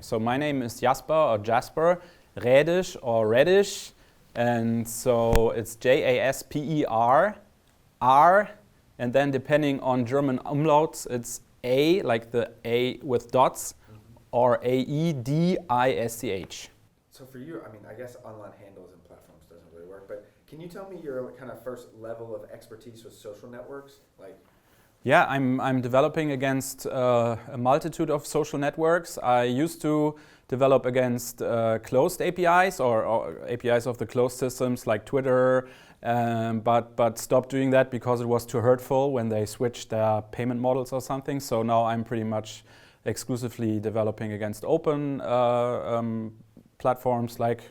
So my name is Jasper or Jasper, Rädisch or Rädisch, and so it's Jasper, R, and then depending on German umlauts, it's A, like the A with dots, or Aedisch. So for you, I guess online handles and platforms doesn't really work, but can you tell me your kind of first level of expertise with social networks? Yeah, I'm developing against a multitude of social networks. I used to develop against closed APIs or APIs of the closed systems like Twitter, but stopped doing that because it was too hurtful when they switched their payment models or something. So now I'm pretty much exclusively developing against open platforms like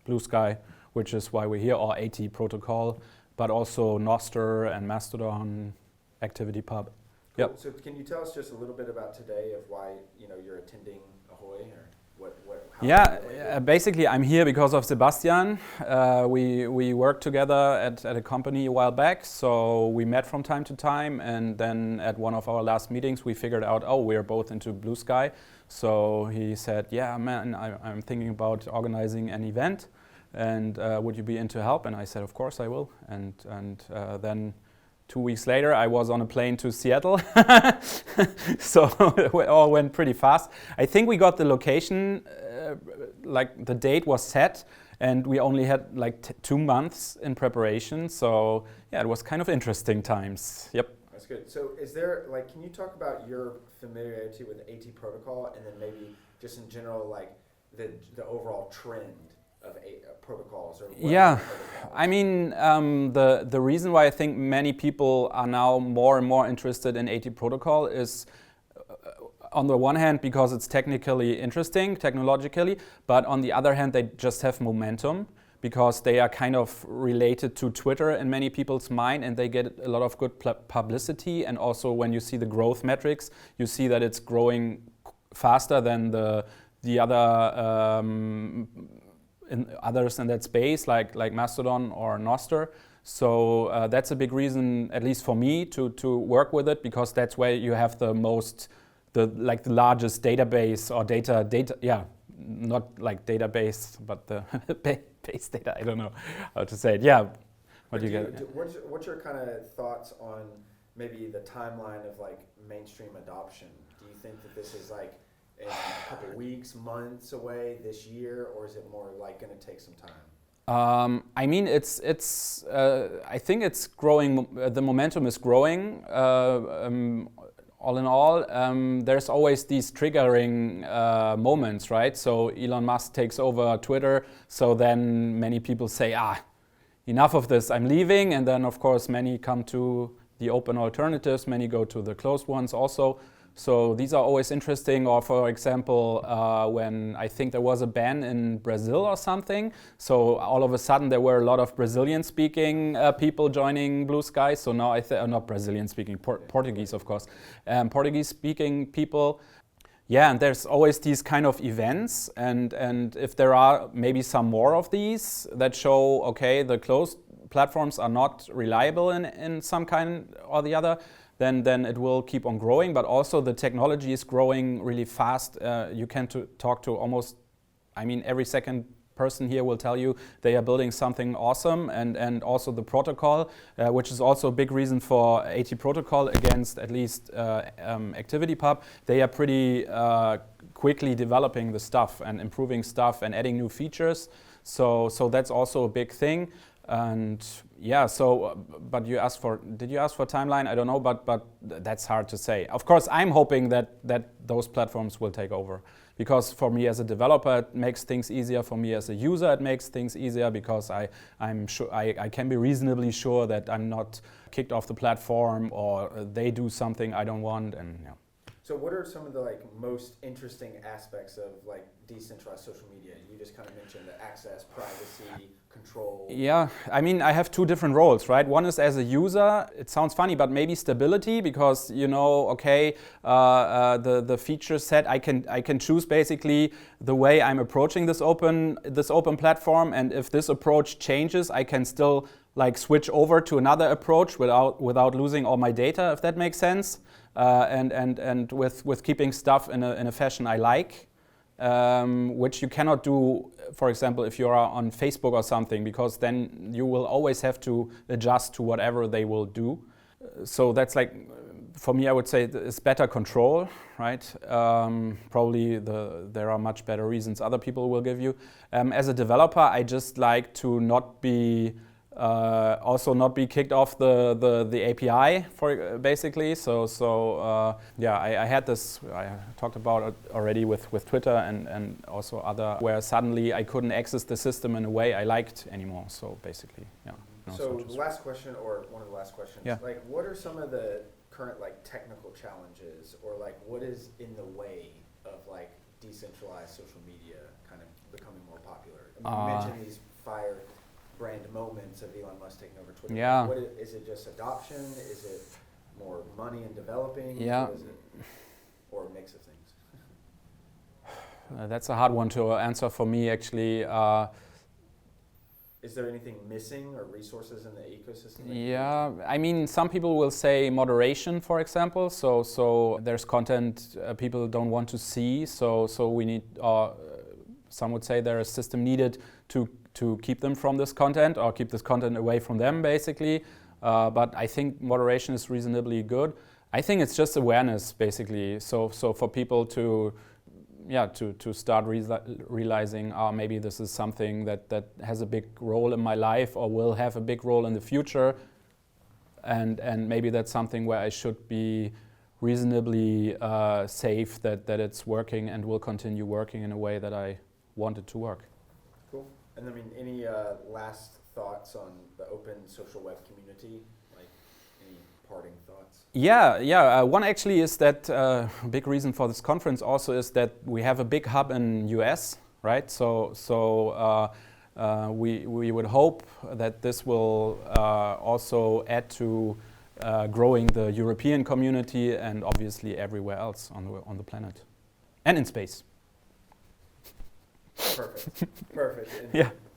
Blue Sky, which is why we're here, or AT protocol, but also Noster and Mastodon. ActivityPub. Cool. Yep. So can you tell us just a little bit about today of why you're attending Ahoy or what? Yeah, basically I'm here because of Sebastian. We worked together at a company a while back, so we met from time to time, and then at one of our last meetings we figured out, we're both into Blue Sky. So he said, yeah man, I'm thinking about organizing an event, and would you be into help? And I said, of course I will. And then 2 weeks later, I was on a plane to Seattle, so it all went pretty fast. I think we got the location, the date was set, and we only had 2 months in preparation. So yeah, it was kind of interesting times. Yep. That's good. So is there, can you talk about your familiarity with AT protocol, and then maybe just in general, the overall trend of protocols? Yeah, the reason why I think many people are now more and more interested in AT protocol is on the one hand because it's technically interesting, technologically, but on the other hand they just have momentum because they are kind of related to Twitter in many people's mind, and they get a lot of good publicity. And also when you see the growth metrics, you see that it's growing faster than the other others in that space, like Mastodon or Noster. So that's a big reason, at least for me, to work with it, because that's where you have the largest database or data. Yeah, not like database, but the base data. I don't know how to say it. Yeah, what do you get? What's your kind of thoughts on maybe the timeline of mainstream adoption? Do you think that this is in a couple weeks, months away this year, or is it more going to take some time? I think it's growing. The momentum is growing. All in all, there's always these triggering moments, right? So Elon Musk takes over Twitter, so then many people say, enough of this, I'm leaving. And then, of course, many come to the open alternatives, many go to the closed ones also. So these are always interesting. Or for example, when I think there was a ban in Brazil or something, so all of a sudden there were a lot of Brazilian-speaking people joining Blue Sky. So now not Brazilian-speaking, Portuguese, of course, Portuguese-speaking people. Yeah, and there's always these kind of events, and if there are maybe some more of these that show, okay, the closed platforms are not reliable in some kind or the other, then it will keep on growing. But also the technology is growing really fast. You can talk to almost, every second person here will tell you they are building something awesome, and also the protocol, which is also a big reason for AT protocol against at least ActivityPub. They are pretty quickly developing the stuff and improving stuff and adding new features. So that's also a big thing. And yeah, but did you ask for timeline? I don't know, but that's hard to say. Of course, I'm hoping that those platforms will take over, because for me as a developer, it makes things easier. For me as a user, it makes things easier, because I'm sure I can be reasonably sure that I'm not kicked off the platform or they do something I don't want. And yeah. So what are some of the most interesting aspects of decentralized social media? You just kind of mentioned the access, privacy, control. Yeah, I have two different roles, right? One is as a user. It sounds funny, but maybe stability, because the feature set I can choose basically the way I'm approaching this open platform, and if this approach changes, I can still switch over to another approach without losing all my data, if that makes sense. And with keeping stuff in a fashion I like. which you cannot do, for example, if you are on Facebook or something, because then you will always have to adjust to whatever they will do. So that's like, for me, I would say it's better control, right? Probably there are much better reasons other people will give you. As a developer, I just like to not be also not be kicked off the API for basically. Yeah, I had this. I talked about it already with Twitter and also other, where suddenly I couldn't access the system in a way I liked anymore. So basically, yeah. No, so the last question, or one of the last questions, yeah. like what are some of the current like technical challenges, or like what is in the way of like decentralized social media kind of becoming more popular? I mean, you mentioned these firebrand moments of Elon Musk taking over Twitter. Yeah. What is it just adoption? Is it more money in developing? Yeah. Or a mix of things? That's a hard one to answer for me, actually. Is there anything missing or resources in the ecosystem? Yeah, I mean, some people will say moderation, for example. So there's content people don't want to see. So we need, some would say there is a system needed to keep them from this content, or keep this content away from them, basically. But I think moderation is reasonably good. I think it's just awareness, basically. So for people to start realizing, maybe this is something that has a big role in my life, or will have a big role in the future, and maybe that's something where I should be reasonably safe that it's working and will continue working in a way that I want it to work. Cool. And I mean, any last thoughts on the open social web community? Like any parting thoughts? Yeah. One actually is that a big reason for this conference also is that we have a big hub in US, right? So we would hope that this will also add to growing the European community, and obviously everywhere else on the planet and in space. Perfect. And yeah.